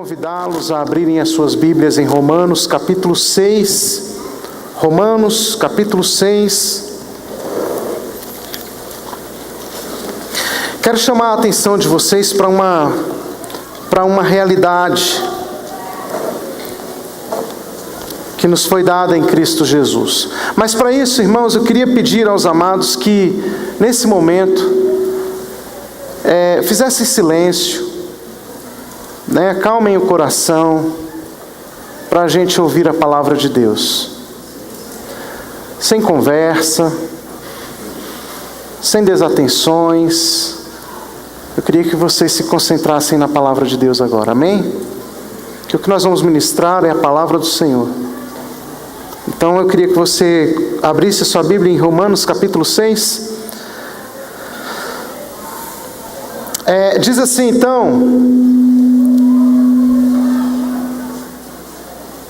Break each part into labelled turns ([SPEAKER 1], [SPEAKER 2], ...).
[SPEAKER 1] convidá-los a abrirem as suas Bíblias em Romanos, capítulo 6. Romanos, capítulo 6. Quero chamar a atenção de vocês para uma realidade que nos foi dada em Cristo Jesus. Mas para isso, irmãos, eu queria pedir aos amados que, nesse momento, fizessem silêncio, acalmem o coração, para a gente ouvir a palavra de Deus. Sem conversa, sem desatenções. Eu queria que vocês se concentrassem na palavra de Deus agora, amém? Que o que nós vamos ministrar é a palavra do Senhor. Então eu queria que você abrisse sua Bíblia em Romanos capítulo 6. Diz assim então,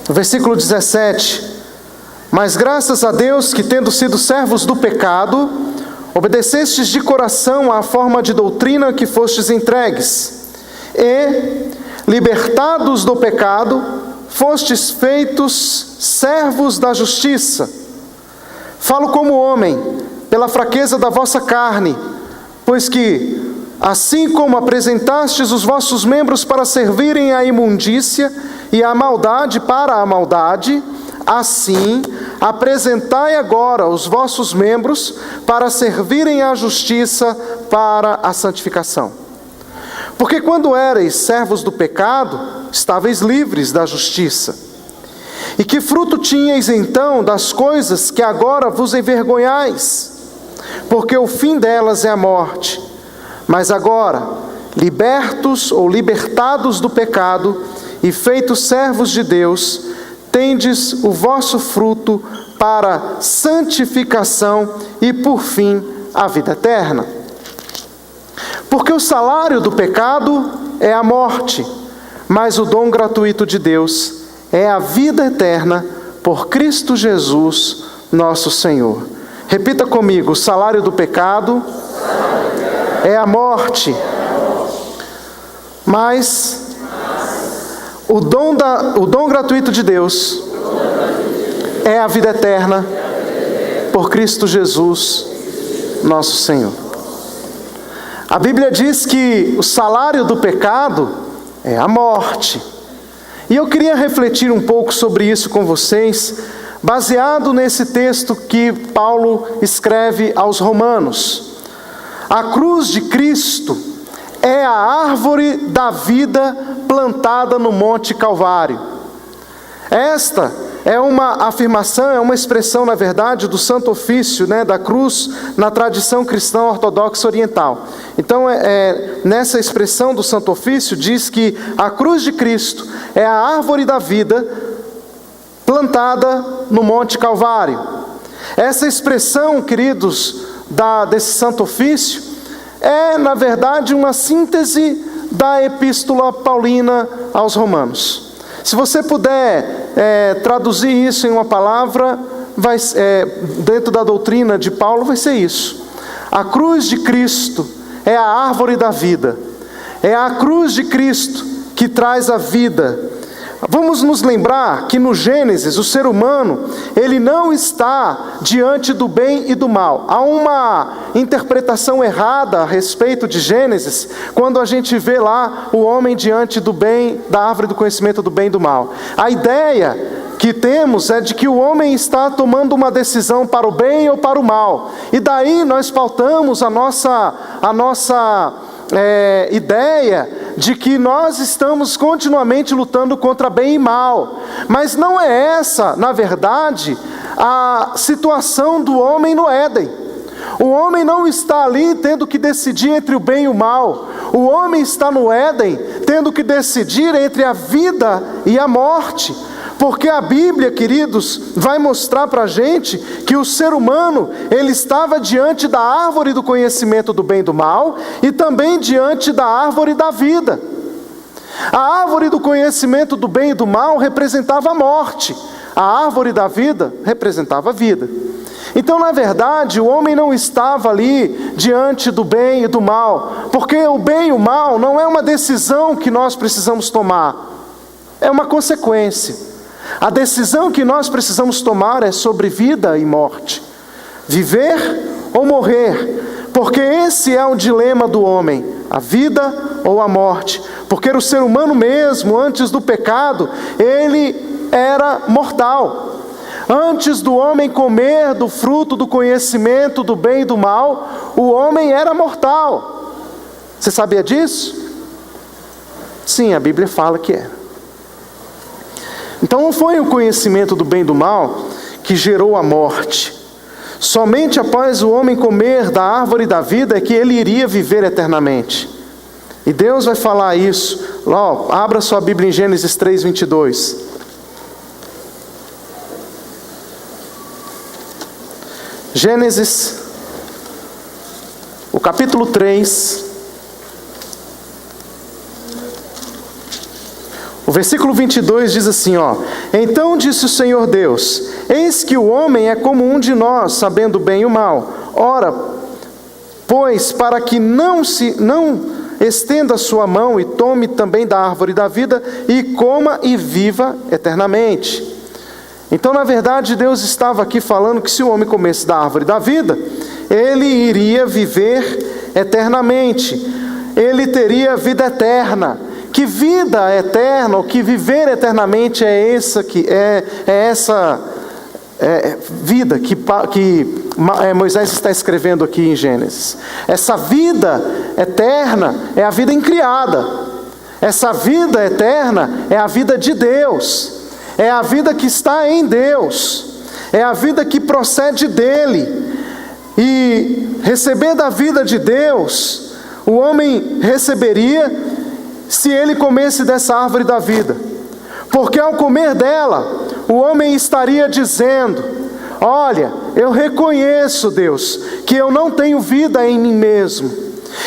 [SPEAKER 1] no versículo 17: Mas graças a Deus que, tendo sido servos do pecado, obedecestes de coração à forma de doutrina que fostes entregues, e, libertados do pecado, fostes feitos servos da justiça. Falo como homem, pela fraqueza da vossa carne, pois que, assim como apresentastes os vossos membros para servirem à imundícia e à maldade para a maldade, assim apresentai agora os vossos membros para servirem à justiça para a santificação. Porque quando erais servos do pecado, estáveis livres da justiça. E que fruto tinhais então das coisas que agora vos envergonhais? Porque o fim delas é a morte. Mas agora, libertos ou libertados do pecado e feitos servos de Deus, tendes o vosso fruto para santificação e, por fim, a vida eterna. Porque o salário do pecado é a morte, mas o dom gratuito de Deus é a vida eterna por Cristo Jesus, nosso Senhor. Repita comigo: o salário do pecado é a morte, mas o dom gratuito de Deus é a vida eterna por Cristo Jesus, nosso Senhor. A Bíblia diz que o salário do pecado é a morte. E eu queria refletir um pouco sobre isso com vocês, baseado nesse texto que Paulo escreve aos Romanos. A cruz de Cristo é a árvore da vida plantada no Monte Calvário. Esta é uma afirmação, é uma expressão, na verdade, do Santo Ofício, da cruz, na tradição cristã ortodoxa oriental. Então, nessa expressão do Santo Ofício, diz que a cruz de Cristo é a árvore da vida plantada no Monte Calvário. Essa expressão, queridos, desse Santo Ofício, é, na verdade, uma síntese da Epístola Paulina aos Romanos. Se você puder traduzir isso em uma palavra, dentro da doutrina de Paulo, vai ser isso. A cruz de Cristo é a árvore da vida. É a cruz de Cristo que traz a vida. Vamos nos lembrar que no Gênesis, o ser humano, ele não está diante do bem e do mal. Há uma interpretação errada a respeito de Gênesis, quando a gente vê lá o homem diante do bem, da árvore do conhecimento do bem e do mal. A ideia que temos é de que o homem está tomando uma decisão para o bem ou para o mal. E daí nós pautamos a nossa ideia de que nós estamos continuamente lutando contra bem e mal. Mas não é essa, na verdade, a situação do homem no Éden. O homem não está ali tendo que decidir entre o bem e o mal. O homem está no Éden tendo que decidir entre a vida e a morte. Porque a Bíblia, queridos, vai mostrar para a gente que o ser humano, ele estava diante da árvore do conhecimento do bem e do mal, e também diante da árvore da vida. A árvore do conhecimento do bem e do mal representava a morte, a árvore da vida representava a vida. Então, na verdade, o homem não estava ali diante do bem e do mal, porque o bem e o mal não é uma decisão que nós precisamos tomar. é uma consequência. A decisão que nós precisamos tomar é sobre vida e morte. Viver ou morrer. Porque esse é o dilema do homem. A vida ou a morte. Porque o ser humano mesmo, antes do pecado, ele era mortal. Antes do homem comer do fruto do conhecimento do bem e do mal, o homem era mortal. Você sabia disso? Sim, a Bíblia fala que é. Então não foi o conhecimento do bem e do mal que gerou a morte. Somente após o homem comer da árvore da vida é que ele iria viver eternamente. E Deus vai falar isso. Abra sua Bíblia em Gênesis 3:22. Gênesis, o capítulo 3, o versículo 22 diz assim, Então disse o Senhor Deus, eis que o homem é como um de nós, sabendo o bem e o mal. Ora, pois, para que não estenda a sua mão e tome também da árvore da vida, e coma e viva eternamente. Então, na verdade, Deus estava aqui falando que se o homem comesse da árvore da vida, ele iria viver eternamente. Ele teria vida eterna. Que vida eterna, ou que viver eternamente é essa vida que Moisés está escrevendo aqui em Gênesis. Essa vida eterna é a vida incriada. Essa vida eterna é a vida de Deus. É a vida que está em Deus. É a vida que procede dele. E receber da vida de Deus, o homem receberia se ele comesse dessa árvore da vida. Porque ao comer dela, o homem estaria dizendo, olha, eu reconheço, Deus, que eu não tenho vida em mim mesmo.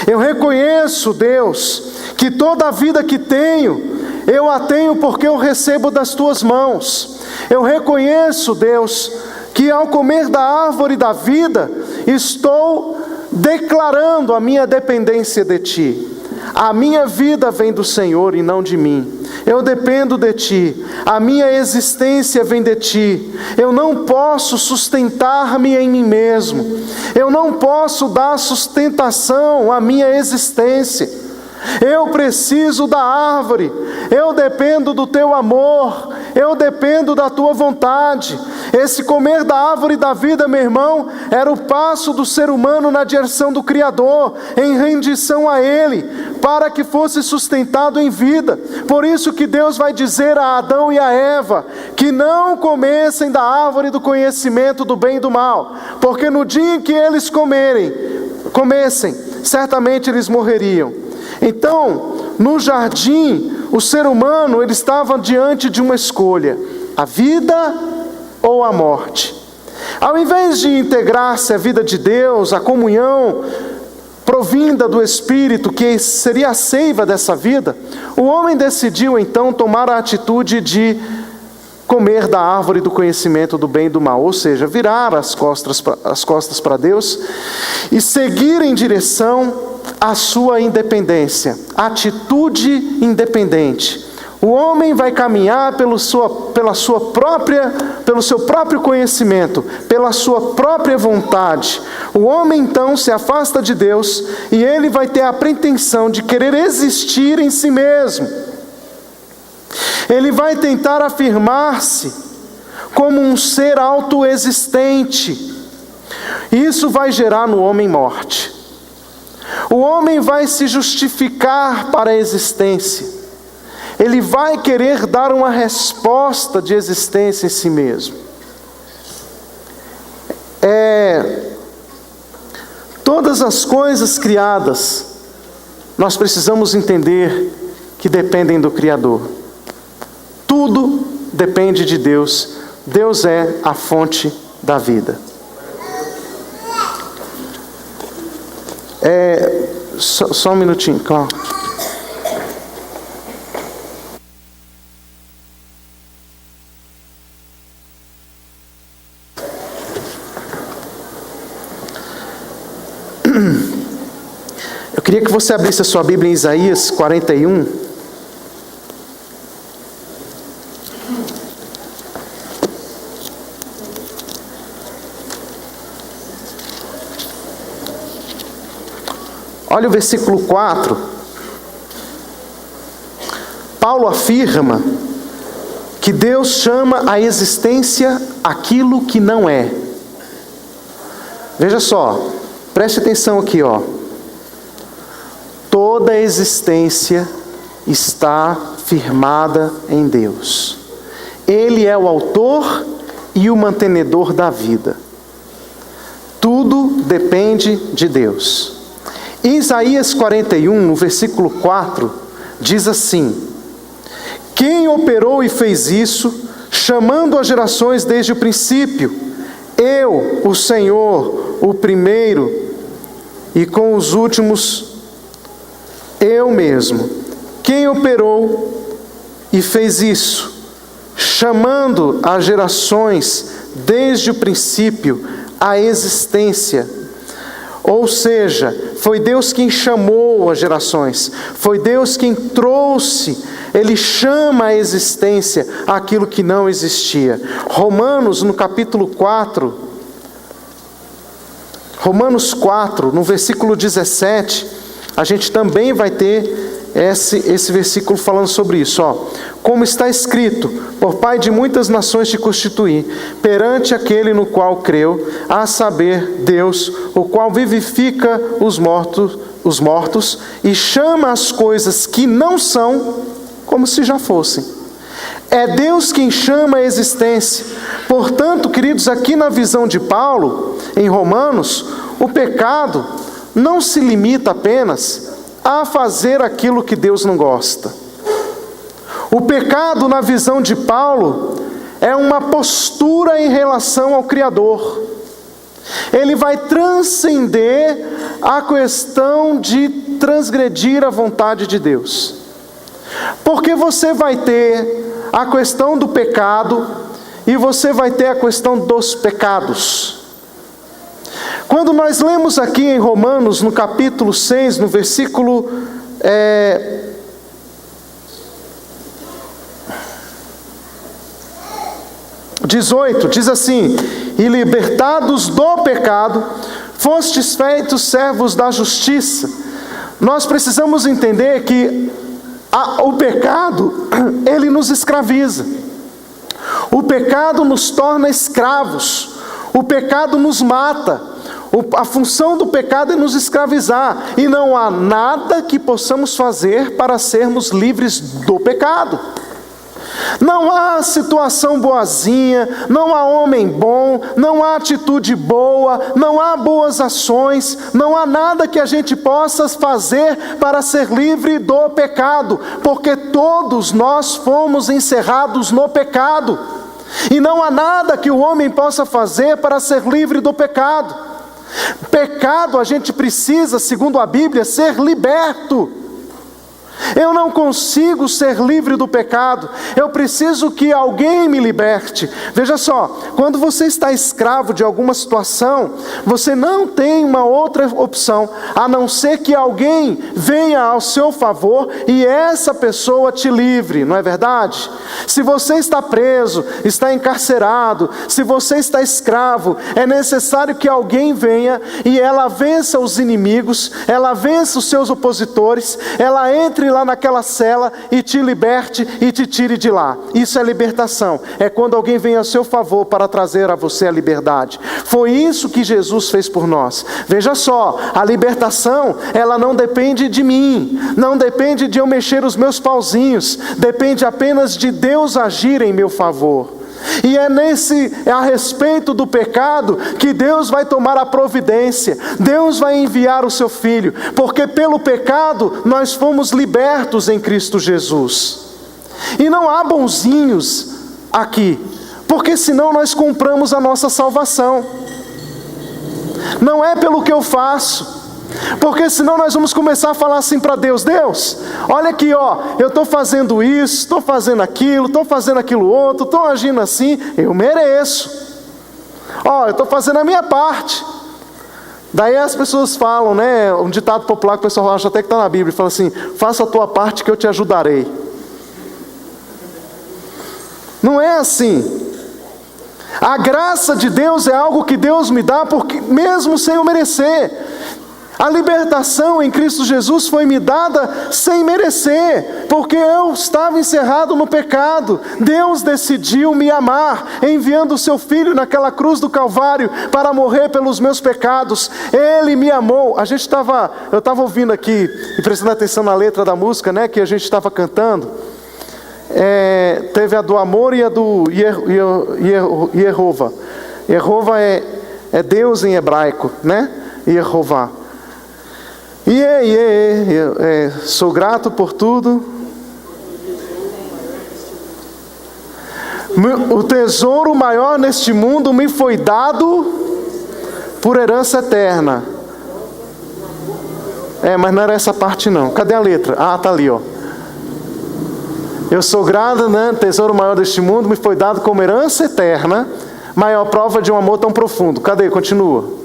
[SPEAKER 1] Eu reconheço, Deus, que toda a vida que tenho, eu a tenho porque eu recebo das tuas mãos. Eu reconheço, Deus, que ao comer da árvore da vida, estou declarando a minha dependência de ti. A minha vida vem do Senhor e não de mim. Eu dependo de ti. A minha existência vem de ti. Eu não posso sustentar-me em mim mesmo. Eu não posso dar sustentação à minha existência. Eu preciso da árvore, eu dependo do teu amor, eu dependo da tua vontade. Esse comer da árvore da vida, meu irmão, era o passo do ser humano na direção do Criador, em rendição a Ele, para que fosse sustentado em vida. Por isso que Deus vai dizer a Adão e a Eva, que não comessem da árvore do conhecimento do bem e do mal, porque no dia em que eles comessem, certamente eles morreriam. Então, no jardim, o ser humano ele estava diante de uma escolha: a vida ou a morte. Ao invés de integrar-se à vida de Deus, a comunhão provinda do Espírito, que seria a seiva dessa vida, o homem decidiu então tomar a atitude de comer da árvore do conhecimento do bem e do mal, ou seja, virar as costas para Deus e seguir em direção à sua independência, atitude independente. O homem vai caminhar pelo seu próprio conhecimento, pela sua própria vontade. O homem então se afasta de Deus e ele vai ter a pretensão de querer existir em si mesmo. Ele vai tentar afirmar-se como um ser autoexistente. Isso vai gerar no homem morte. O homem vai se justificar para a existência. Ele vai querer dar uma resposta de existência em si mesmo. Todas as coisas criadas, nós precisamos entender que dependem do Criador. Tudo depende de Deus. Deus é a fonte da vida. Só um minutinho, calma. Eu queria que você abrisse a sua Bíblia em Isaías 41. Olha o versículo 4. Paulo afirma que Deus chama à existência aquilo que não é. Veja só, preste atenção aqui, ó. Toda a existência está firmada em Deus. Ele é o autor e o mantenedor da vida. Tudo depende de Deus. Em Isaías 41, no versículo 4, diz assim: quem operou e fez isso, chamando as gerações desde o princípio? Eu, o Senhor, o primeiro, e com os últimos, eu mesmo. Quem operou e fez isso, chamando as gerações desde o princípio à existência? Ou seja, foi Deus quem chamou as gerações, foi Deus quem trouxe, Ele chama à existência aquilo que não existia. Romanos, no capítulo 4, Romanos 4, no versículo 17, a gente também vai ter esse versículo falando sobre isso, ó. Como está escrito: por Pai de muitas nações te constituí, perante aquele no qual creu, a saber, Deus, o qual vivifica os mortos e chama as coisas que não são como se já fossem. É Deus quem chama a existência. Portanto, queridos, aqui na visão de Paulo, em Romanos, o pecado não se limita apenas a fazer aquilo que Deus não gosta. O pecado, na visão de Paulo, é uma postura em relação ao Criador. Ele vai transcender a questão de transgredir a vontade de Deus. Porque você vai ter a questão do pecado e você vai ter a questão dos pecados. Quando nós lemos aqui em Romanos, no capítulo 6, no versículo 18, diz assim: e libertados do pecado, fostes feitos servos da justiça. Nós precisamos entender que o pecado, ele nos escraviza. O pecado nos torna escravos. O pecado nos mata. A função do pecado é nos escravizar. E não há nada que possamos fazer para sermos livres do pecado. Não há situação boazinha, não há homem bom, não há atitude boa, não há boas ações, não há nada que a gente possa fazer para ser livre do pecado, porque todos nós fomos encerrados no pecado, e não há nada que o homem possa fazer para ser livre do pecado. Pecado, a gente precisa, segundo a Bíblia, ser liberto. Eu não consigo ser livre do pecado, eu preciso que alguém me liberte. Veja só, quando você está escravo de alguma situação, você não tem uma outra opção, a não ser que alguém venha ao seu favor e essa pessoa te livre, não é verdade? Se você está preso, está encarcerado, se você está escravo, é necessário que alguém venha e ela vença os inimigos, ela vença os seus opositores, ela entre lá naquela cela e te liberte e te tire de lá. Isso é libertação. É quando alguém vem a seu favor para trazer a você a liberdade. Foi isso que Jesus fez por nós. Veja só, a libertação, ela não depende de mim, não depende de eu mexer os meus pauzinhos, depende apenas de Deus agir em meu favor. E é a respeito do pecado que Deus vai tomar a providência. Deus vai enviar o seu Filho, porque pelo pecado nós fomos libertos em Cristo Jesus. E não há bonzinhos aqui, porque senão nós compramos a nossa salvação. Não é pelo que eu faço, porque senão nós vamos começar a falar assim para Deus: Deus, olha aqui, ó, eu estou fazendo isso, estou fazendo aquilo outro, estou agindo assim, eu mereço. Ó, eu estou fazendo a minha parte. Daí as pessoas falam, né, um ditado popular que o pessoal acha até que está na Bíblia, fala assim: faça a tua parte que eu te ajudarei. Não é assim. A graça de Deus é algo que Deus me dá, porque mesmo sem eu merecer. A libertação em Cristo Jesus foi me dada sem merecer, porque eu estava encerrado no pecado. Deus decidiu me amar, enviando o seu Filho naquela cruz do Calvário para morrer pelos meus pecados. Ele me amou. Eu estava ouvindo aqui e prestando atenção na letra da música, né, que a gente estava cantando. Teve a do amor e a do Yehová. Yehová é Deus em hebraico, né? Yehová. Sou grato por tudo. O tesouro maior neste mundo me foi dado por herança eterna. Mas não era essa parte não. Cadê a letra? Tá ali, ó. Eu sou grato, né? O tesouro maior deste mundo me foi dado como herança eterna, maior prova de um amor tão profundo. Cadê? Continua.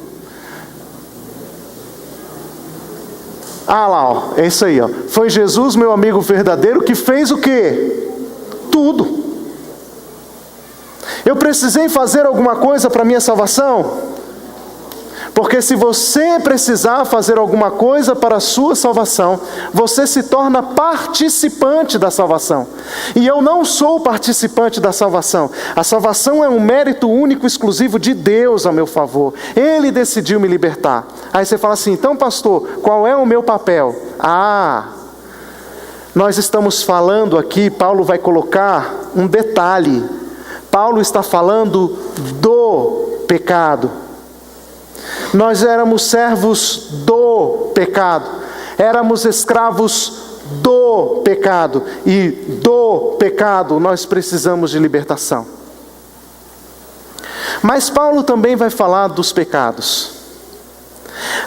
[SPEAKER 1] Lá, ó, é isso aí, ó. Foi Jesus, meu amigo verdadeiro, que fez o quê? Tudo. Eu precisei fazer alguma coisa para minha salvação? Porque se você precisar fazer alguma coisa para a sua salvação, você se torna participante da salvação. E eu não sou participante da salvação. A salvação é um mérito único, exclusivo de Deus a meu favor. Ele decidiu me libertar. Aí você fala assim, então pastor, qual é o meu papel? Nós estamos falando aqui, Paulo vai colocar um detalhe. Paulo está falando do pecado. Nós éramos servos do pecado, éramos escravos do pecado, e do pecado nós precisamos de libertação. Mas Paulo também vai falar dos pecados.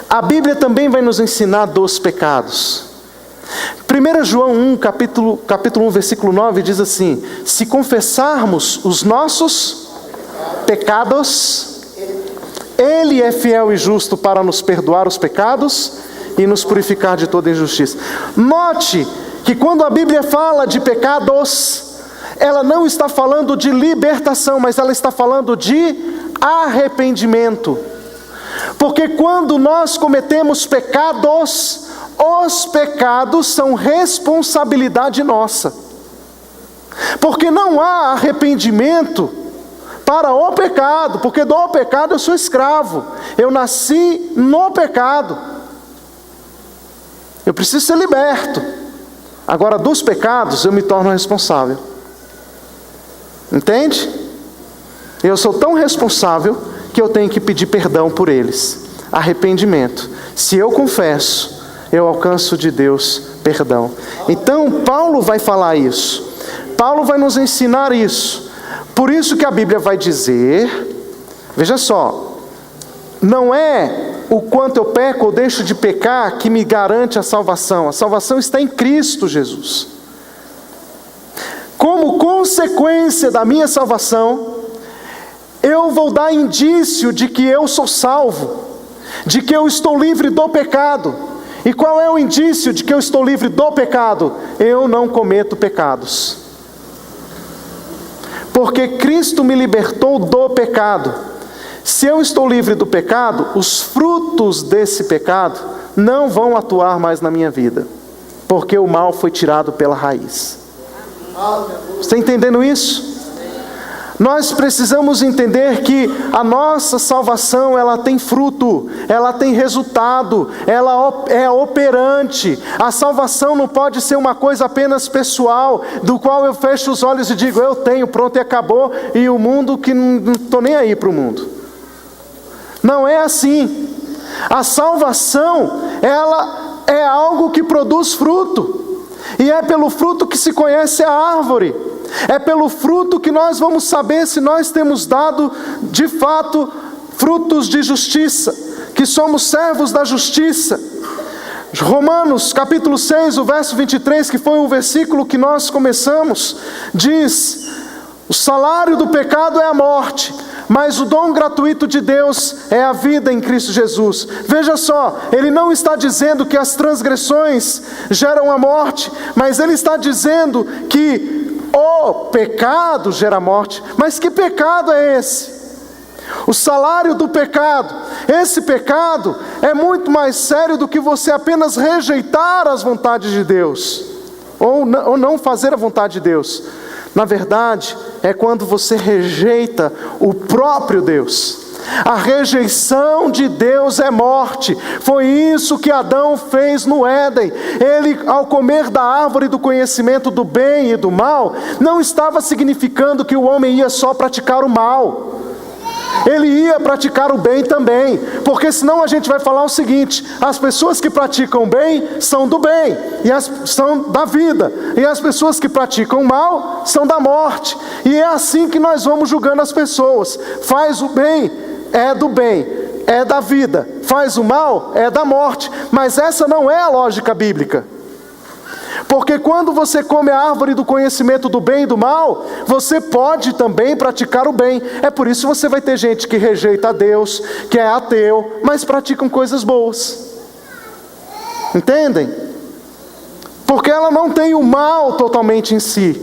[SPEAKER 1] A Bíblia também vai nos ensinar dos pecados. 1 João 1, capítulo 1, versículo 9 diz assim: se confessarmos os nossos pecados, Ele é fiel e justo para nos perdoar os pecados e nos purificar de toda injustiça. Note que quando a Bíblia fala de pecados, ela não está falando de libertação, mas ela está falando de arrependimento. Porque quando nós cometemos pecados, os pecados são responsabilidade nossa. Porque não há arrependimento para o pecado, porque do pecado eu sou escravo. Eu nasci no pecado. Eu preciso ser liberto. Agora, dos pecados eu me torno responsável. Entende? Eu sou tão responsável que eu tenho que pedir perdão por eles. Arrependimento. Se eu confesso, eu alcanço de Deus perdão. Então, Paulo vai falar isso. Paulo vai nos ensinar isso. Por isso que a Bíblia vai dizer, veja só, não é o quanto eu peco ou deixo de pecar que me garante a salvação está em Cristo Jesus. Como consequência da minha salvação, eu vou dar indício de que eu sou salvo, de que eu estou livre do pecado. E qual é o indício de que eu estou livre do pecado? Eu não cometo pecados. Porque Cristo me libertou do pecado. Se eu estou livre do pecado, os frutos desse pecado não vão atuar mais na minha vida. Porque o mal foi tirado pela raiz. Você está entendendo isso? Nós precisamos entender que a nossa salvação, ela tem fruto, ela tem resultado, ela é operante. A salvação não pode ser uma coisa apenas pessoal, do qual eu fecho os olhos e digo, eu tenho, pronto e acabou, e o mundo que não estou nem aí para o mundo. Não é assim. A salvação, ela é algo que produz fruto, e é pelo fruto que se conhece a árvore. É pelo fruto que nós vamos saber se nós temos dado, de fato, frutos de justiça, que somos servos da justiça. Romanos capítulo 6, o verso 23, que foi o versículo que nós começamos, diz: o salário do pecado é a morte, mas o dom gratuito de Deus é a vida em Cristo Jesus. Veja só, ele não está dizendo que as transgressões geram a morte, mas ele está dizendo que o pecado gera morte. Mas que pecado é esse? O salário do pecado. Esse pecado é muito mais sério do que você apenas rejeitar as vontades de Deus, ou não fazer a vontade de Deus. Na verdade, é quando você rejeita o próprio Deus. A rejeição de Deus é morte. Foi isso que Adão fez no Éden. Ele, ao comer da árvore do conhecimento do bem e do mal, não estava significando que o homem ia só praticar o mal. Ele ia praticar o bem também, porque senão a gente vai falar o seguinte: as pessoas que praticam o bem são do bem, são da vida, e as pessoas que praticam o mal são da morte. E é assim que nós vamos julgando as pessoas. Faz o bem, é do bem, é da vida. Faz o mal, é da morte. Mas essa não é a lógica bíblica. Porque quando você come a árvore do conhecimento do bem e do mal, você pode também praticar o bem. É por isso que você vai ter gente que rejeita a Deus, que é ateu, mas praticam coisas boas. Entendem? Porque ela não tem o mal totalmente em si.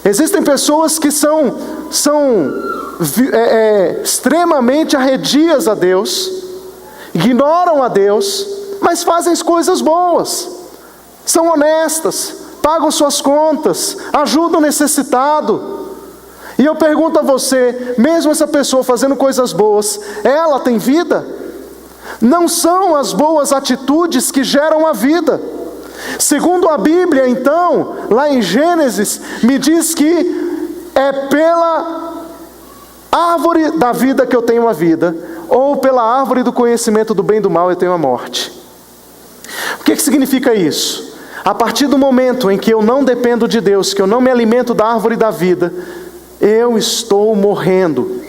[SPEAKER 1] Existem pessoas que são extremamente arredias a Deus, ignoram a Deus, mas fazem coisas boas. São honestas, pagam suas contas, ajudam o necessitado. E eu pergunto a você, mesmo essa pessoa fazendo coisas boas, ela tem vida? Não são as boas atitudes que geram a vida. Segundo a Bíblia, então, lá em Gênesis, me diz que é pela árvore da vida que eu tenho a vida, ou pela árvore do conhecimento do bem e do mal eu tenho a morte. O que significa isso? A partir do momento em que eu não dependo de Deus, que eu não me alimento da árvore da vida, eu estou morrendo.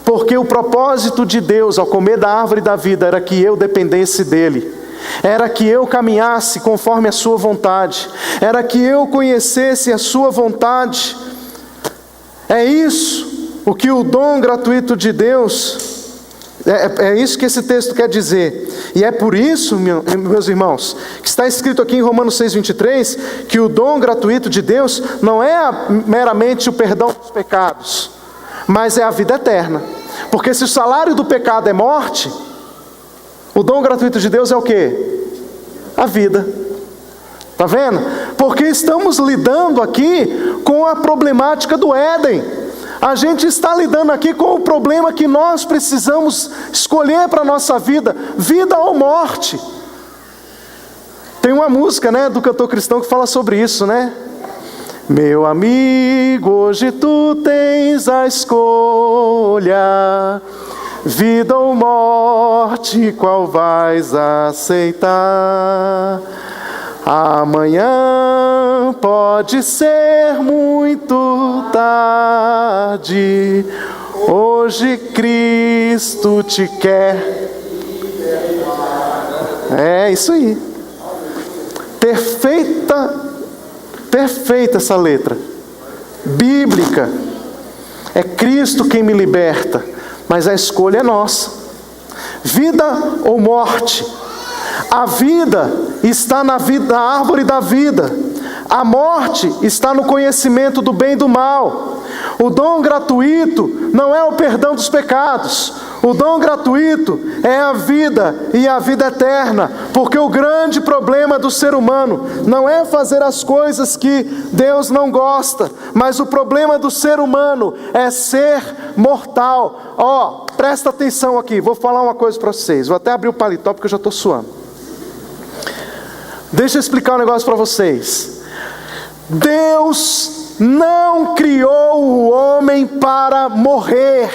[SPEAKER 1] Porque o propósito de Deus ao comer da árvore da vida era que eu dependesse dele. Era que eu caminhasse conforme a sua vontade. Era que eu conhecesse a sua vontade. É isso o que o dom gratuito de Deus... É isso que esse texto quer dizer. E é por isso, meus irmãos, que está escrito aqui em Romanos 6:23, que o dom gratuito de Deus não é meramente o perdão dos pecados, mas é a vida eterna. Porque se o salário do pecado é morte, o dom gratuito de Deus é o quê? A vida. Está vendo? Porque estamos lidando aqui com a problemática do Éden. A gente está lidando aqui com o problema que nós precisamos escolher para a nossa vida: vida ou morte. Tem uma música, né, do cantor cristão que fala sobre isso, né? Meu amigo, hoje tu tens a escolha, vida ou morte, qual vais aceitar? Amanhã pode ser muito tarde, hoje Cristo te quer. É isso aí. Perfeita essa letra. Bíblica. É Cristo quem me liberta, mas a escolha é nossa. Vida ou morte? A vida está na árvore da vida. A morte está no conhecimento do bem e do mal. O dom gratuito não é o perdão dos pecados. O dom gratuito é a vida e a vida eterna. Porque o grande problema do ser humano não é fazer as coisas que Deus não gosta, mas o problema do ser humano é ser mortal. Presta atenção aqui, vou falar uma coisa para vocês. Vou até abrir o paletó porque eu já estou suando. Deixa eu explicar um negócio para vocês. Deus não criou o homem para morrer.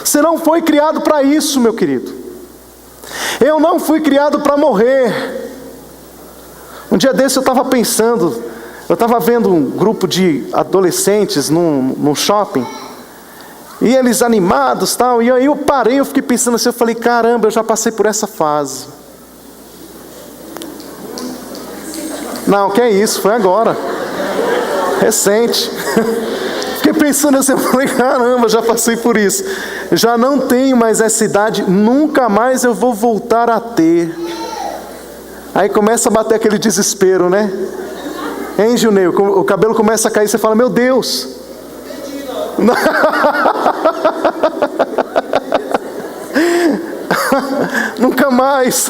[SPEAKER 1] Você não foi criado para isso, meu querido. Eu não fui criado para morrer. Um dia desse eu estava pensando, eu estava vendo um grupo de adolescentes num shopping, e eles animados tal, e aí eu parei, eu fiquei pensando assim, eu falei, caramba, eu já passei por essa fase. Não, que é isso, foi agora, recente. Fiquei pensando assim, eu falei, caramba, já passei por isso. Já não tenho mais essa idade, nunca mais eu vou voltar a ter. Aí começa a bater aquele desespero, né? Hein, Juneu? O cabelo começa a cair, você fala, meu Deus. Nunca mais.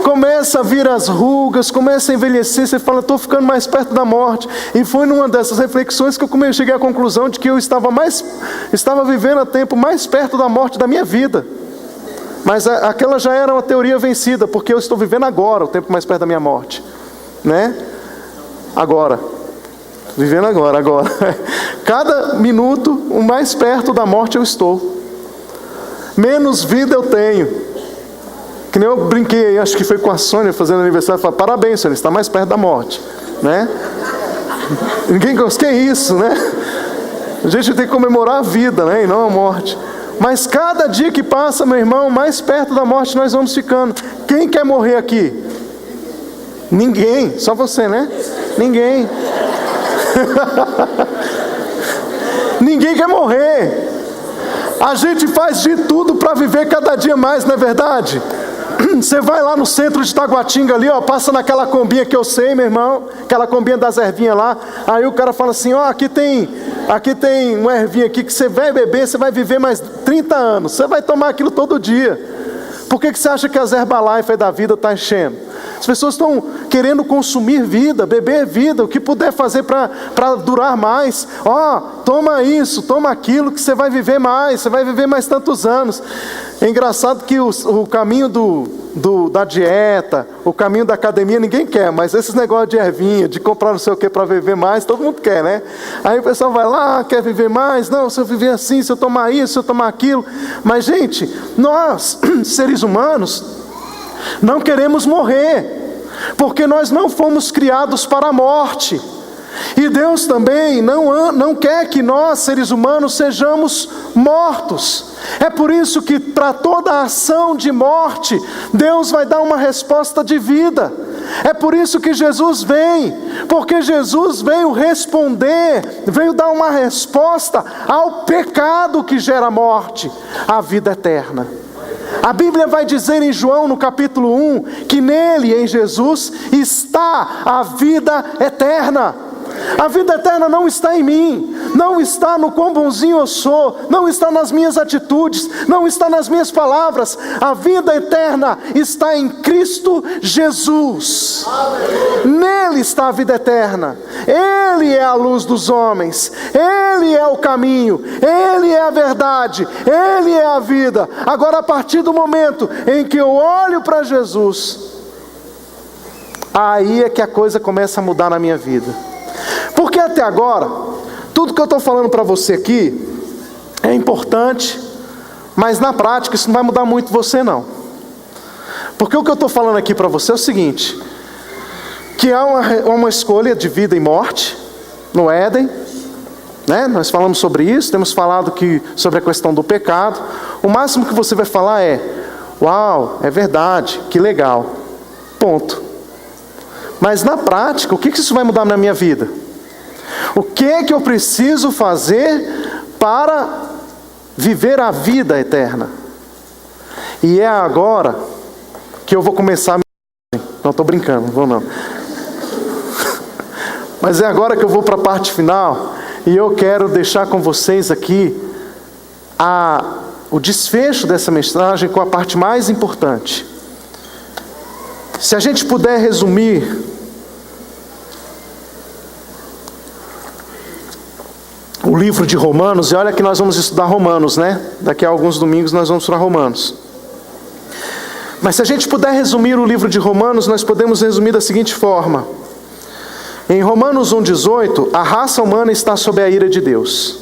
[SPEAKER 1] Começa a vir as rugas, começa a envelhecer, você fala, estou ficando mais perto da morte. E foi numa dessas reflexões que eu cheguei à conclusão de que eu estava vivendo a tempo mais perto da morte da minha vida. Mas aquela já era uma teoria vencida, porque eu estou vivendo agora o tempo mais perto da minha morte, né? Agora, vivendo agora. Cada minuto, o mais perto da morte eu estou. Menos vida eu tenho. Que nem eu brinquei, acho que foi com a Sônia fazendo aniversário, falei, parabéns, Sônia, está mais perto da morte, né? Ninguém gosta, que é isso, né? A gente tem que comemorar a vida, né? E não a morte. Mas cada dia que passa, meu irmão, mais perto da morte nós vamos ficando. Quem quer morrer aqui? Ninguém, só você, né? Ninguém. Ninguém quer morrer. A gente faz de tudo para viver cada dia mais, não é verdade? Você vai lá no centro de Taguatinga ali, ó, passa naquela combinha que eu sei, meu irmão, aquela combinha das ervinhas lá, aí o cara fala assim, ó, aqui tem uma ervinha aqui que você vai beber, você vai viver mais 30 anos, você vai tomar aquilo todo dia. Por que você acha que as Herbalife da vida está enchendo? As pessoas estão querendo consumir vida, beber vida, o que puder fazer para durar mais. Ó, toma isso, toma aquilo, que você vai viver mais, você vai viver mais tantos anos. É engraçado que o caminho da dieta, o caminho da academia, ninguém quer, mas esses negócios de ervinha, de comprar não sei o que para viver mais, todo mundo quer, né? Aí o pessoal vai lá, quer viver mais, não, se eu viver assim, se eu tomar isso, se eu tomar aquilo. Mas, gente, nós, seres humanos, não queremos morrer, porque nós não fomos criados para a morte. E Deus também não quer que nós, seres humanos, sejamos mortos. É por isso que para toda ação de morte, Deus vai dar uma resposta de vida. É por isso que Jesus vem, porque Jesus veio responder, veio dar uma resposta ao pecado que gera morte, a vida eterna. A Bíblia vai dizer em João, no capítulo 1, que nele, em Jesus, está a vida eterna. A vida eterna não está em mim, não está no quão bonzinho eu sou, não está nas minhas atitudes, não está nas minhas palavras. A vida eterna está em Cristo Jesus. Nele está a vida eterna. Ele é a luz dos homens, Ele é o caminho, Ele é a verdade, Ele é a vida. Agora, a partir do momento em que eu olho para Jesus, aí é que a coisa começa a mudar na minha vida. Porque até agora, tudo que eu estou falando para você aqui é importante, mas na prática isso não vai mudar muito você não. Porque o que eu estou falando aqui para você é o seguinte, que há uma escolha de vida e morte no Éden, né? Nós falamos sobre isso, temos falado sobre a questão do pecado. O máximo que você vai falar é, uau, é verdade, que legal, ponto. Mas na prática, o que isso vai mudar na minha vida? O que é que eu preciso fazer para viver a vida eterna? E é agora que eu vou começar a... Não, estou brincando, vou não. Mas é agora que eu vou para a parte final, e eu quero deixar com vocês aqui o desfecho dessa mensagem com a parte mais importante. Se a gente puder resumir o livro de Romanos, e olha que nós vamos estudar Romanos, né? Daqui a alguns domingos nós vamos para Romanos. Mas se a gente puder resumir o livro de Romanos, nós podemos resumir da seguinte forma. Em Romanos 1,18, a raça humana está sob a ira de Deus.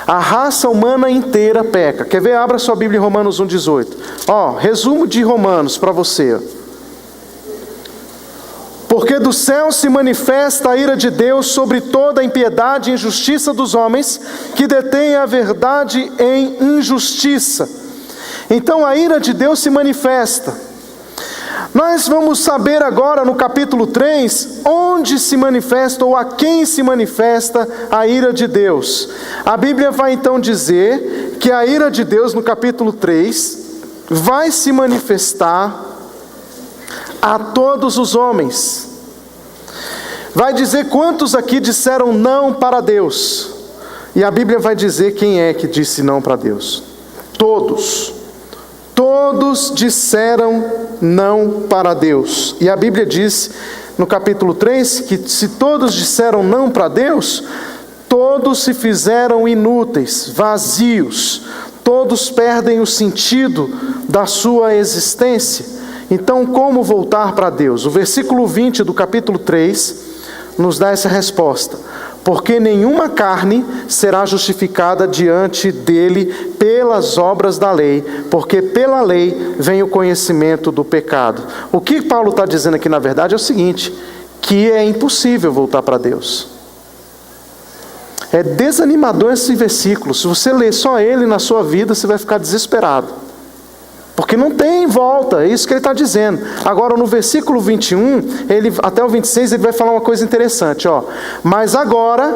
[SPEAKER 1] A raça humana inteira peca. Quer ver? Abra sua Bíblia em Romanos 1,18. Ó, resumo de Romanos para você. Porque do céu se manifesta a ira de Deus sobre toda a impiedade e injustiça dos homens, que detêm a verdade em injustiça. Então a ira de Deus se manifesta. Nós vamos saber agora no capítulo 3, onde se manifesta ou a quem se manifesta a ira de Deus. A Bíblia vai então dizer que a ira de Deus no capítulo 3 vai se manifestar a todos os homens. vai dizer quantos aqui disseram não para Deus. E a Bíblia vai dizer quem é que disse não para Deus. Todos. Todos disseram não para Deus. E a Bíblia diz no capítulo 3 que se todos disseram não para Deus, todos se fizeram inúteis, vazios. Todos perdem o sentido da sua existência. Então, como voltar para Deus? O versículo 20 do capítulo 3 nos dá essa resposta. Porque nenhuma carne será justificada diante dele pelas obras da lei, porque pela lei vem o conhecimento do pecado. O que Paulo está dizendo aqui, na verdade, é o seguinte, que é impossível voltar para Deus. É desanimador esse versículo. Se você ler só ele na sua vida, você vai ficar desesperado. Porque não tem volta, é isso que ele está dizendo. Agora no versículo 21, até o 26, ele vai falar uma coisa interessante. Mas agora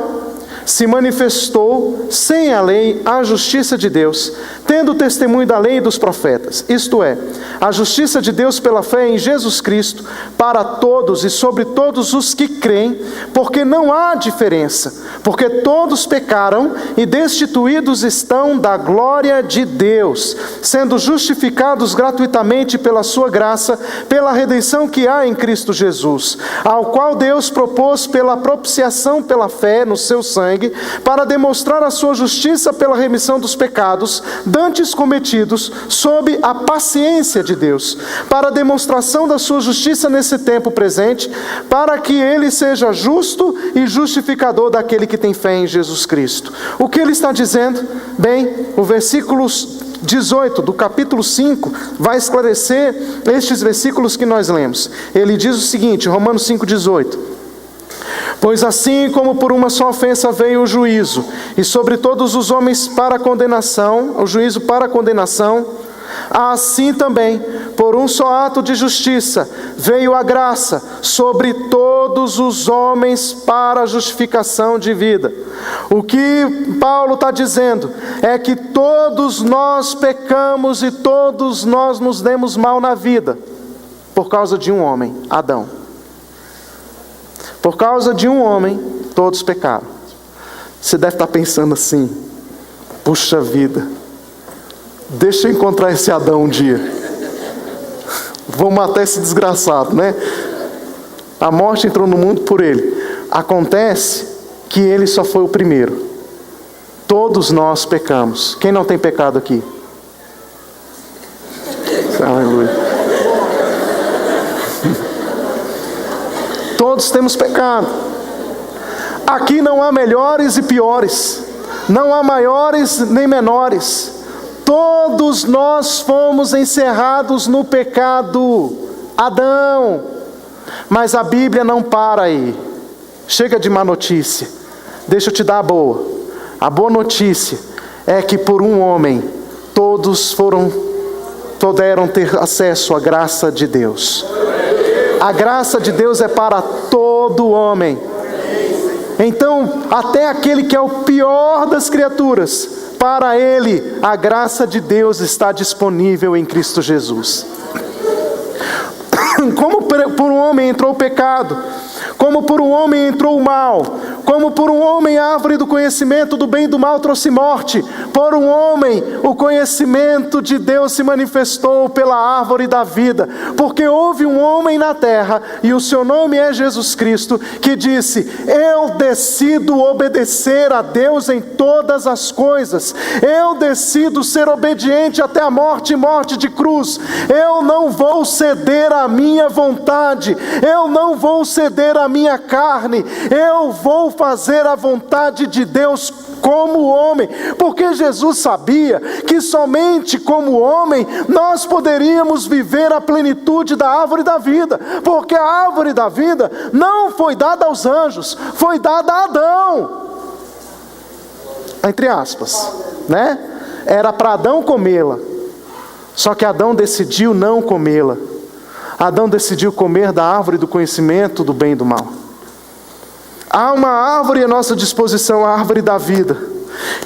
[SPEAKER 1] se manifestou sem a lei a justiça de Deus, tendo testemunho da lei e dos profetas. Isto é, a justiça de Deus pela fé em Jesus Cristo, para todos e sobre todos os que creem, porque não há diferença, porque todos pecaram e destituídos estão da glória de Deus, sendo justificados gratuitamente pela sua graça, pela redenção que há em Cristo Jesus, ao qual Deus propôs pela propiciação pela fé no seu sangue, para demonstrar a sua justiça pela remissão dos pecados dantes cometidos sob a paciência de Deus, para a demonstração da sua justiça nesse tempo presente, para que ele seja justo e justificador daquele que tem fé em Jesus Cristo. O que ele está dizendo? Bem, o versículo 18 do capítulo 5 vai esclarecer estes versículos que nós lemos. Ele diz o seguinte, Romanos 5,18: Pois assim como por uma só ofensa veio o juízo, e sobre todos os homens para condenação, o juízo para condenação, assim também, por um só ato de justiça, veio a graça sobre todos os homens para a justificação de vida. O que Paulo está dizendo é que todos nós pecamos e todos nós nos demos mal na vida, por causa de um homem, Adão. Por causa de um homem, todos pecaram. Você deve estar pensando assim, puxa vida, deixa eu encontrar esse Adão um dia. Vou matar esse desgraçado, né? A morte entrou no mundo por ele. Acontece que ele só foi o primeiro. Todos nós pecamos. Quem não tem pecado aqui? Aleluia. Todos temos pecado. Aqui não há melhores e piores, não há maiores nem menores. Todos nós fomos encerrados no pecado. Adão. Mas a Bíblia não para aí. Chega de má notícia. Deixa eu te dar a boa. A boa notícia é que por um homem todos puderam ter acesso à graça de Deus. A graça de Deus é para todo homem. Então, até aquele que é o pior das criaturas, para ele, a graça de Deus está disponível em Cristo Jesus. Como por um homem entrou o pecado, como por um homem entrou o mal, como por um homem a árvore do conhecimento do bem e do mal trouxe morte, por um homem o conhecimento de Deus se manifestou pela árvore da vida, porque houve um homem na terra, e o seu nome é Jesus Cristo, que disse: eu decido obedecer a Deus em todas as coisas, eu decido ser obediente até a morte e morte de cruz, eu não vou ceder à minha vontade, eu não vou ceder à minha carne, eu vou fazer a vontade de Deus como homem, porque Jesus sabia que somente como homem nós poderíamos viver a plenitude da árvore da vida, porque a árvore da vida não foi dada aos anjos, foi dada a Adão, entre aspas, né? Era para Adão comê-la, só que Adão decidiu não comê-la. Adão decidiu comer da árvore do conhecimento do bem e do mal. Há uma árvore à nossa disposição, a árvore da vida,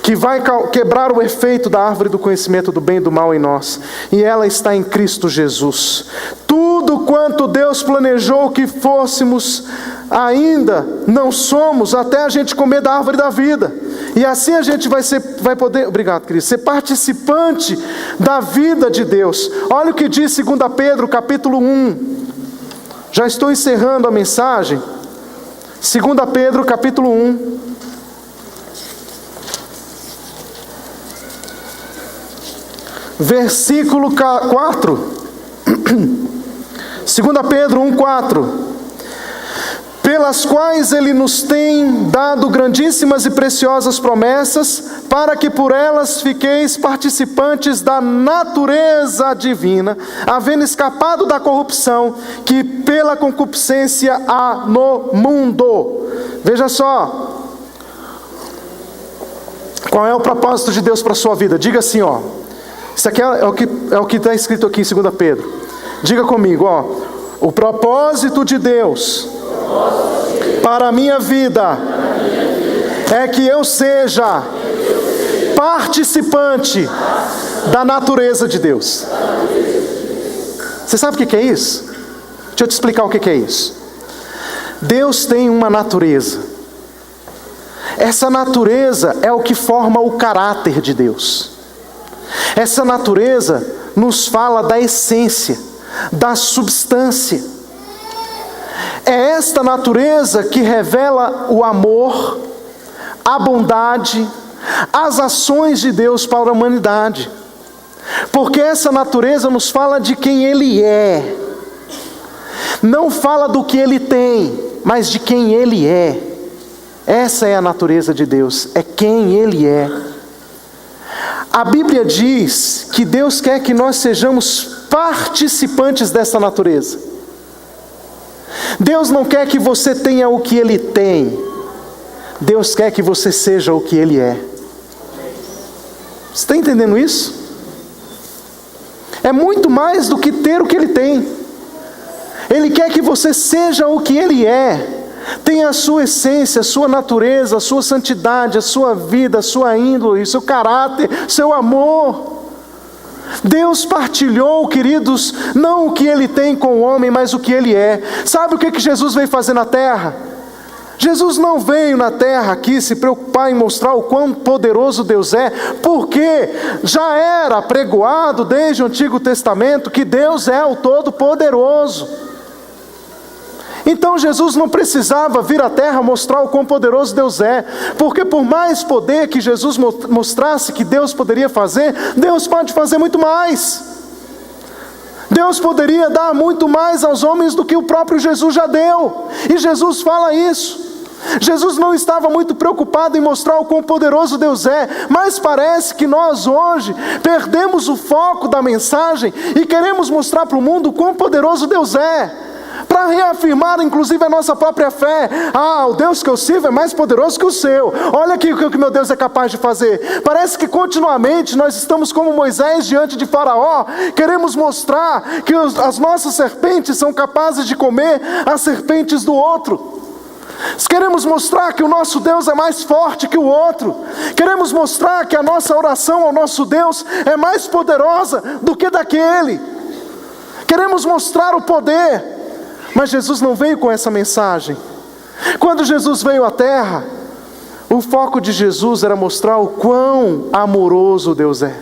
[SPEAKER 1] que vai quebrar o efeito da árvore do conhecimento do bem e do mal em nós, e ela está em Cristo Jesus. Tudo tudo quanto Deus planejou que fôssemos, ainda não somos, até a gente comer da árvore da vida. E assim a gente vai poder, obrigado, Cristo, ser participante da vida de Deus. Olha o que diz 2 Pedro, capítulo 1. Já estou encerrando a mensagem. 2 Pedro, capítulo 1. Versículo 4. 2 Pedro 1,4. Pelas quais Ele nos tem dado grandíssimas e preciosas promessas, para que por elas fiqueis participantes da natureza divina, havendo escapado da corrupção que pela concupiscência há no mundo. Veja só, qual é o propósito de Deus para a sua vida? Diga assim, ó. Isso aqui é o que está escrito aqui em 2 Pedro. Diga comigo, ó. O propósito de Deus para a minha vida é que eu seja participante da natureza de Deus. Você sabe o que é isso? Deixa eu te explicar o que é isso. Deus tem uma natureza. Essa natureza é o que forma o caráter de Deus. Essa natureza nos fala da essência, da substância. É esta natureza que revela o amor, a bondade, as ações de Deus para a humanidade. Porque essa natureza nos fala de quem Ele é. Não fala do que Ele tem, mas de quem Ele é. Essa é a natureza de Deus, é quem Ele é. A Bíblia diz que Deus quer que nós sejamos participantes dessa natureza. Deus não quer que você tenha o que Ele tem. Deus quer que você seja o que Ele é. Você está entendendo isso? É muito mais do que ter o que Ele tem. Ele quer que você seja o que Ele é. Tenha a sua essência, a sua natureza, a sua santidade, a sua vida, a sua índole, o seu caráter, seu amor. Deus partilhou, queridos, não o que Ele tem com o homem, mas o que Ele é. Sabe o que Jesus veio fazer na terra? Jesus não veio na terra aqui se preocupar em mostrar o quão poderoso Deus é, porque já era pregoado desde o Antigo Testamento que Deus é o Todo-Poderoso. Então Jesus não precisava vir à terra mostrar o quão poderoso Deus é, porque por mais poder que Jesus mostrasse que Deus poderia fazer, Deus pode fazer muito mais. Deus poderia dar muito mais aos homens do que o próprio Jesus já deu, e Jesus fala isso. Jesus não estava muito preocupado em mostrar o quão poderoso Deus é, mas parece que nós hoje perdemos o foco da mensagem e queremos mostrar para o mundo o quão poderoso Deus é, para reafirmar inclusive a nossa própria fé. O Deus que eu sirvo é mais poderoso que o seu. Olha aqui o que meu Deus é capaz de fazer. Parece que continuamente nós estamos como Moisés diante de Faraó, queremos mostrar que as nossas serpentes são capazes de comer as serpentes do outro. Queremos mostrar que o nosso Deus é mais forte que o outro. Queremos mostrar que a nossa oração ao nosso Deus é mais poderosa do que daquele. Queremos mostrar o poder. Mas Jesus não veio com essa mensagem. Quando Jesus veio à terra, o foco de Jesus era mostrar o quão amoroso Deus é.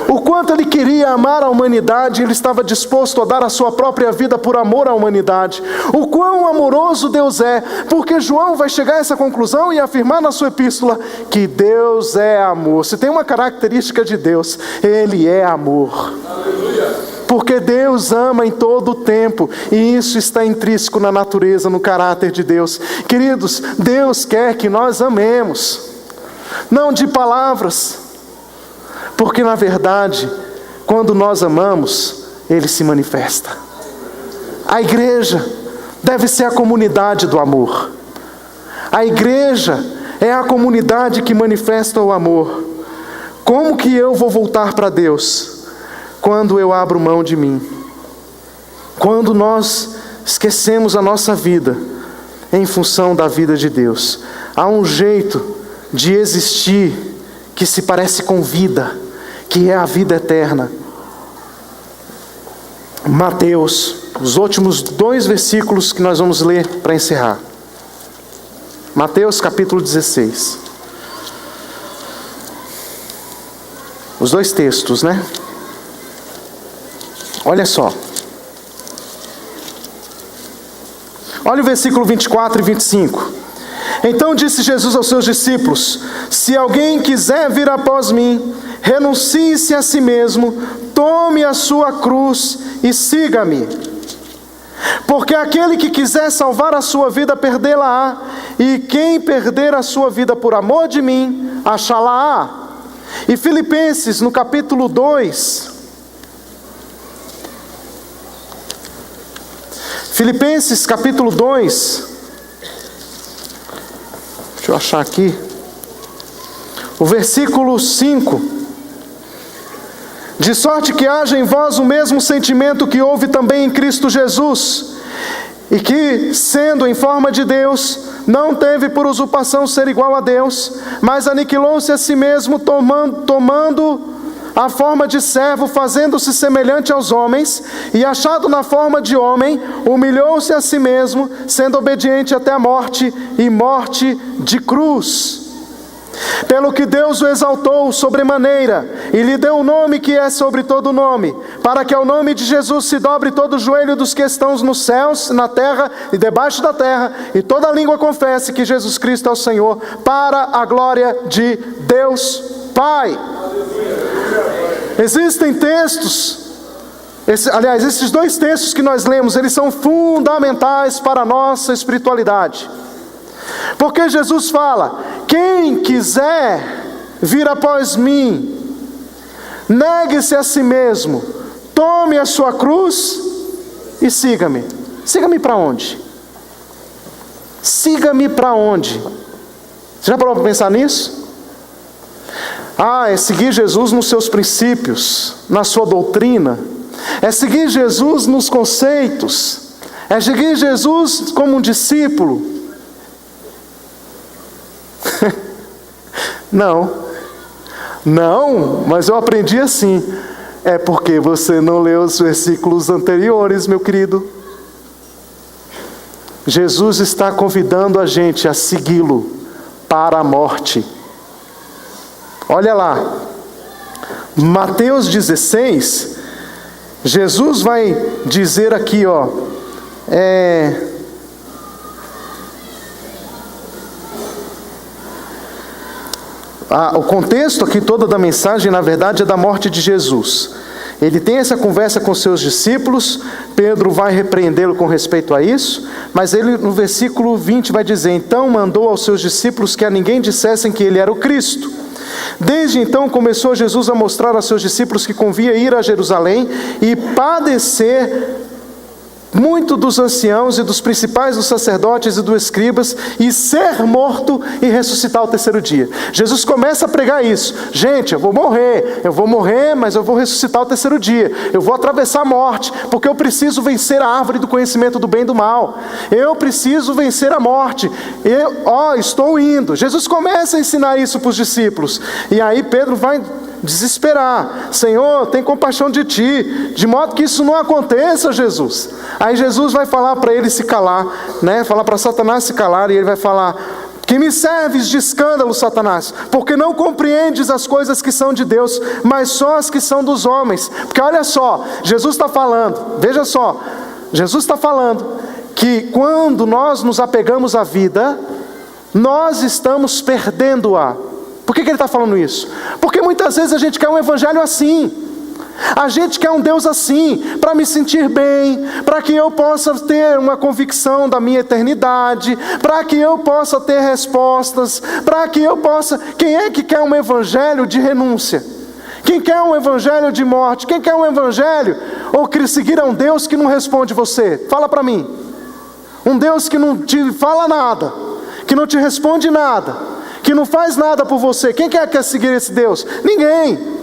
[SPEAKER 1] O quanto Ele queria amar a humanidade, Ele estava disposto a dar a sua própria vida por amor à humanidade. O quão amoroso Deus é, porque João vai chegar a essa conclusão e afirmar na sua epístola que Deus é amor. Se tem uma característica de Deus, Ele é amor. Aleluia. Porque Deus ama em todo o tempo, e isso está intrínseco na natureza, no caráter de Deus. Queridos, Deus quer que nós amemos, não de palavras, porque na verdade, quando nós amamos, Ele se manifesta. A igreja deve ser a comunidade do amor. A igreja é a comunidade que manifesta o amor. Como que eu vou voltar para Deus? Quando eu abro mão de mim, quando nós esquecemos a nossa vida em função da vida de Deus. Há um jeito de existir que se parece com vida, que é a vida eterna. Mateus, os últimos 2 versículos que nós vamos ler para encerrar. Mateus capítulo 16. Os 2 textos, né? Olha só. Olha o versículo 24 e 25. Então disse Jesus aos seus discípulos: se alguém quiser vir após mim, renuncie-se a si mesmo, tome a sua cruz e siga-me. Porque aquele que quiser salvar a sua vida, perdê-la-á, e quem perder a sua vida por amor de mim, achá-la-á. E Filipenses, no capítulo 2, Filipenses capítulo 2, deixa eu achar aqui, o versículo 5, de sorte que haja em vós o mesmo sentimento que houve também em Cristo Jesus, e que, sendo em forma de Deus, não teve por usurpação ser igual a Deus, mas aniquilou-se a si mesmo, tomando a forma de servo, fazendo-se semelhante aos homens, e achado na forma de homem, humilhou-se a si mesmo, sendo obediente até a morte, e morte de cruz. Pelo que Deus o exaltou sobremaneira, e lhe deu o nome que é sobre todo nome, para que ao nome de Jesus se dobre todo o joelho dos que estão nos céus, na terra e debaixo da terra, e toda língua confesse que Jesus Cristo é o Senhor, para a glória de Deus Pai. Existem textos, esses 2 textos que nós lemos, eles são fundamentais para a nossa espiritualidade. Porque Jesus fala: quem quiser vir após mim, negue-se a si mesmo, tome a sua cruz e siga-me. Siga-me para onde? Siga-me para onde? Você já parou para pensar nisso? É seguir Jesus nos seus princípios, na sua doutrina. É seguir Jesus nos conceitos. É seguir Jesus como um discípulo. Não, mas eu aprendi assim. É porque você não leu os versículos anteriores, meu querido. Jesus está convidando a gente a segui-lo para a morte. Olha lá, Mateus 16, Jesus vai dizer aqui, o contexto aqui todo da mensagem, na verdade, é da morte de Jesus. Ele tem essa conversa com seus discípulos, Pedro vai repreendê-lo com respeito a isso, mas ele no versículo 20 vai dizer: então mandou aos seus discípulos que a ninguém dissessem que ele era o Cristo. Desde então começou Jesus a mostrar a seus discípulos que convinha ir a Jerusalém e padecer muito dos anciãos e dos principais dos sacerdotes e dos escribas, e ser morto e ressuscitar ao 3º dia. Jesus começa a pregar isso: gente, eu vou morrer, mas eu vou ressuscitar ao 3º dia. Eu vou atravessar a morte, porque eu preciso vencer a árvore do conhecimento do bem e do mal. Eu preciso vencer a morte. Estou indo. Jesus começa a ensinar isso para os discípulos. E aí Pedro vai desesperar: Senhor, tem compaixão de ti, de modo que isso não aconteça, Jesus. Aí Jesus vai falar para ele se calar, né? Falar para Satanás se calar, e ele vai falar: que me serves de escândalo, Satanás, porque não compreendes as coisas que são de Deus, mas só as que são dos homens. Porque olha só, Jesus está falando, veja só, Jesus está falando que quando nós nos apegamos à vida, nós estamos perdendo-a. Por que ele está falando isso? Porque muitas vezes a gente quer um evangelho assim. A gente quer um Deus assim, para me sentir bem, para que eu possa ter uma convicção da minha eternidade, para que eu possa ter respostas, para que eu possa... Quem é que quer um evangelho de renúncia? Quem quer um evangelho de morte? Quem quer um evangelho ou seguir a um Deus que não responde você? Fala para mim. Um Deus que não te fala nada, que não te responde nada, que não faz nada por você. Quem quer seguir esse Deus? Ninguém.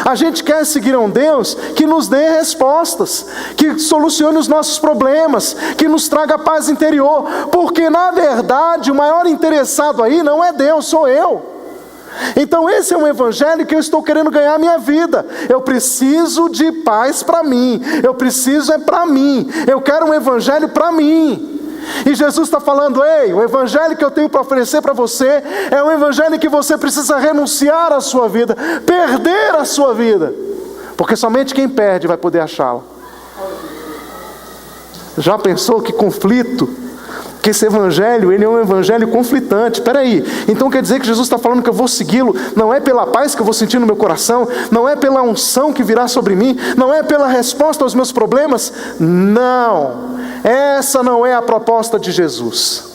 [SPEAKER 1] A gente quer seguir a um Deus que nos dê respostas, que solucione os nossos problemas, que nos traga paz interior, porque na verdade o maior interessado aí não é Deus, sou eu. Então esse é um evangelho que eu estou querendo ganhar a minha vida. Eu preciso de paz para mim. Eu preciso para mim. Eu quero um evangelho para mim. E Jesus está falando: ei, o evangelho que eu tenho para oferecer para você é um evangelho que você precisa renunciar à sua vida, perder a sua vida, porque somente quem perde vai poder achá-la. Já pensou que conflito? Que esse evangelho, ele é um evangelho conflitante. Espera aí, então quer dizer que Jesus está falando que eu vou segui-lo, não é pela paz que eu vou sentir no meu coração, não é pela unção que virá sobre mim, não é pela resposta aos meus problemas? Não, essa não é a proposta de Jesus.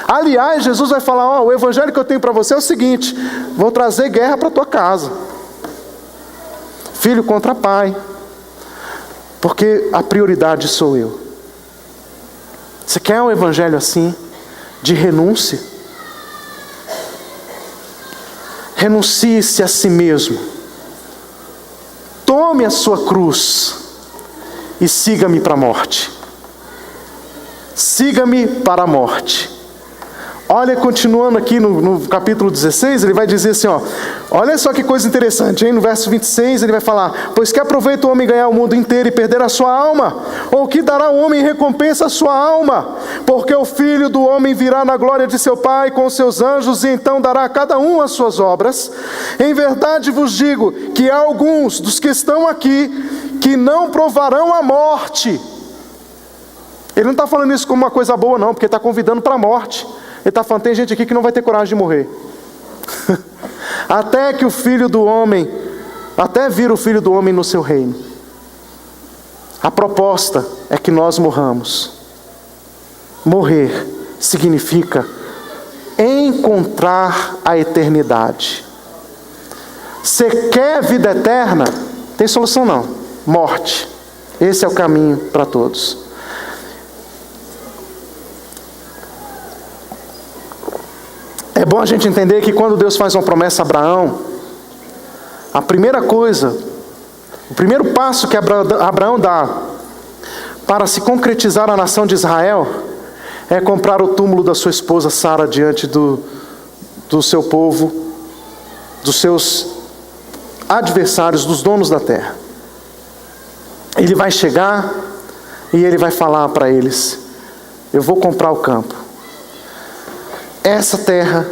[SPEAKER 1] Aliás, Jesus vai falar: o evangelho que eu tenho para você é o seguinte: vou trazer guerra para a tua casa, filho contra pai, porque a prioridade sou eu. Você quer um evangelho assim, de renúncia? Renuncie-se a si mesmo. Tome a sua cruz e siga-me para a morte. Siga-me para a morte. Olha, continuando aqui no capítulo 16, ele vai dizer assim, olha só que coisa interessante, hein? No verso 26 ele vai falar: pois que aproveita o homem ganhar o mundo inteiro e perder a sua alma? Ou que dará o homem em recompensa a sua alma? Porque o Filho do homem virá na glória de seu Pai com os seus anjos, e então dará a cada um as suas obras. Em verdade vos digo que há alguns dos que estão aqui que não provarão a morte. Ele não está falando isso como uma coisa boa não, porque ele está convidando para a morte. Ele está falando: tem gente aqui que não vai ter coragem de morrer. Até que o Filho do Homem, até vir o Filho do Homem no seu reino. A proposta é que nós morramos. Morrer significa encontrar a eternidade. Você quer vida eterna? Tem solução não. Morte. Esse é o caminho para todos. É bom a gente entender que quando Deus faz uma promessa a Abraão, a primeira coisa, o primeiro passo que Abraão dá para se concretizar a nação de Israel é comprar o túmulo da sua esposa Sara diante do seu povo, dos seus adversários, dos donos da terra. Ele vai chegar e ele vai falar para eles: eu vou comprar o campo. Essa terra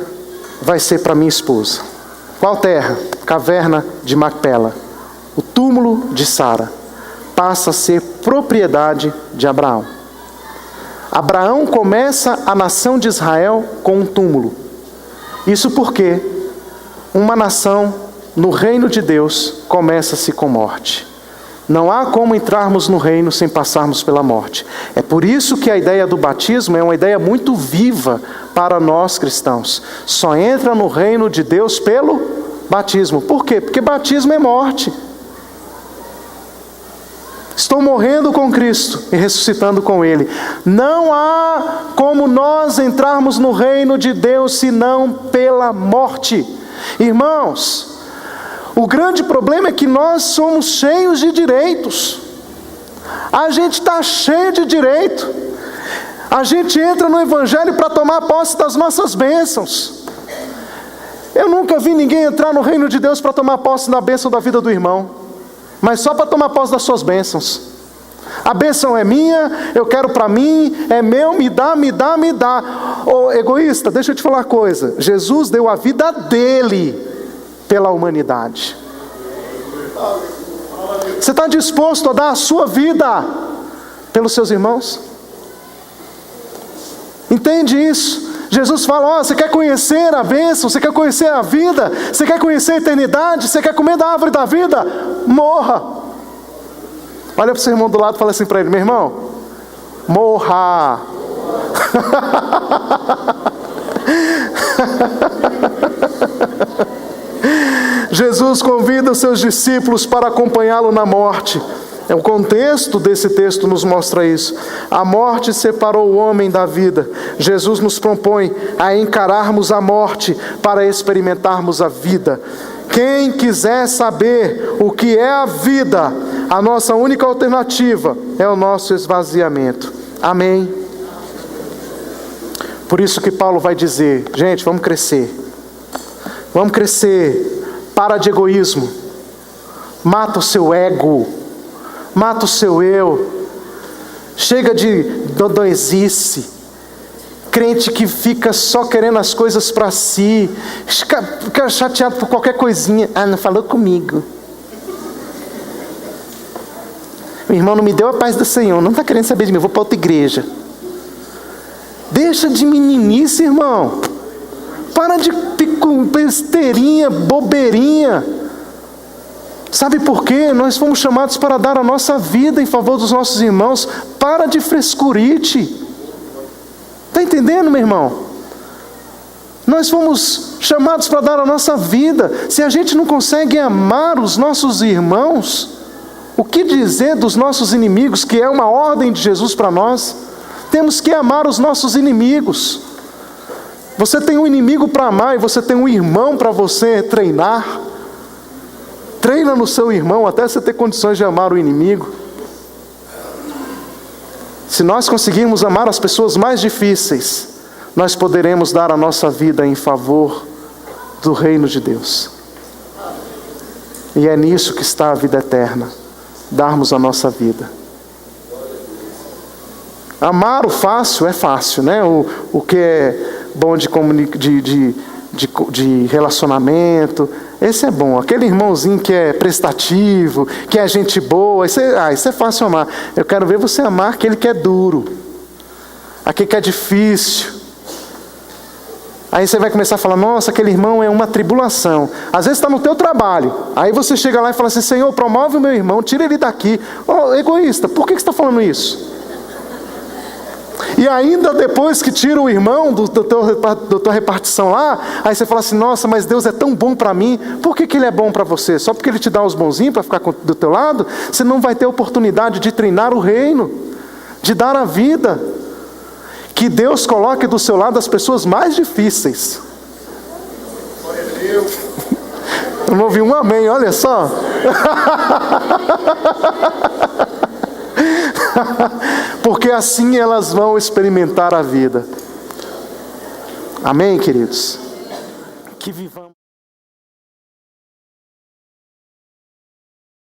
[SPEAKER 1] vai ser para minha esposa. Qual terra? Caverna de Macpela. O túmulo de Sara passa a ser propriedade de Abraão. Abraão começa a nação de Israel com um túmulo. Isso porque uma nação no reino de Deus começa-se com morte. Não há como entrarmos no reino sem passarmos pela morte. É por isso que a ideia do batismo é uma ideia muito viva para nós cristãos. Só entra no reino de Deus pelo batismo. Por quê? Porque batismo é morte. Estou morrendo com Cristo e ressuscitando com Ele. Não há como nós entrarmos no reino de Deus senão pela morte. Irmãos, o grande problema é que nós somos cheios de direitos. A gente está cheio de direito. A gente entra no Evangelho para tomar posse das nossas bênçãos. Eu nunca vi ninguém entrar no reino de Deus para tomar posse da bênção da vida do irmão, mas só para tomar posse das suas bênçãos. A bênção é minha, eu quero para mim, é meu, me dá, me dá, me dá. Ô egoísta, deixa eu te falar uma coisa. Jesus deu a vida dele pela humanidade. Você está disposto a dar a sua vida pelos seus irmãos? Entende isso? Jesus fala: você quer conhecer a bênção, você quer conhecer a vida, você quer conhecer a eternidade, você quer comer da árvore da vida? Morra. Olha para o seu irmão do lado e fala assim para ele: meu irmão, morra. Jesus convida os seus discípulos para acompanhá-lo na morte. O contexto desse texto nos mostra isso. A morte separou o homem da vida. Jesus nos propõe a encararmos a morte para experimentarmos a vida. Quem quiser saber o que é a vida, a nossa única alternativa é o nosso esvaziamento. Amém? Por isso que Paulo vai dizer: gente, vamos crescer. Vamos crescer. Para de egoísmo. Mata o seu ego. Mata o seu eu. Chega de dodóizice. Crente que fica só querendo as coisas para si. Fica chateado por qualquer coisinha. Ah, não falou comigo. Meu irmão, não me deu a paz do Senhor. Não está querendo saber de mim. Eu vou para outra igreja. Deixa de meninice, irmão. Para de besteirinha, bobeirinha. Sabe por quê? Nós fomos chamados para dar a nossa vida em favor dos nossos irmãos. Para de frescurite. Está entendendo, meu irmão? Nós fomos chamados para dar a nossa vida. Se a gente não consegue amar os nossos irmãos, o que dizer dos nossos inimigos, que é uma ordem de Jesus para nós? Temos que amar os nossos inimigos. Você tem um inimigo para amar e você tem um irmão para você treinar. Treina no seu irmão até você ter condições de amar o inimigo. Se nós conseguirmos amar as pessoas mais difíceis, nós poderemos dar a nossa vida em favor do reino de Deus. E é nisso que está a vida eterna. Darmos a nossa vida. Amar o fácil é fácil, né? O que é bom de relacionamento, esse é bom. Aquele irmãozinho que é prestativo, que é gente boa, isso é fácil amar. Eu quero ver você amar aquele que é duro, aquele que é difícil. Aí você vai começar a falar, nossa, aquele irmão é uma tribulação. Às vezes está no teu trabalho. Aí você chega lá e fala assim, Senhor, promove o meu irmão, tira ele daqui. Oh, egoísta, por que você está falando isso? E ainda depois que tira o irmão da tua repartição lá, aí você fala assim, nossa, mas Deus é tão bom para mim. Por que Ele é bom para você? Só porque Ele te dá os bonzinhos para ficar do teu lado? Você não vai ter oportunidade de treinar o reino, de dar a vida. Que Deus coloque do seu lado as pessoas mais difíceis. Eu não ouvi um amém, olha só. Porque assim elas vão experimentar a vida. Amém, queridos? Que vivamos.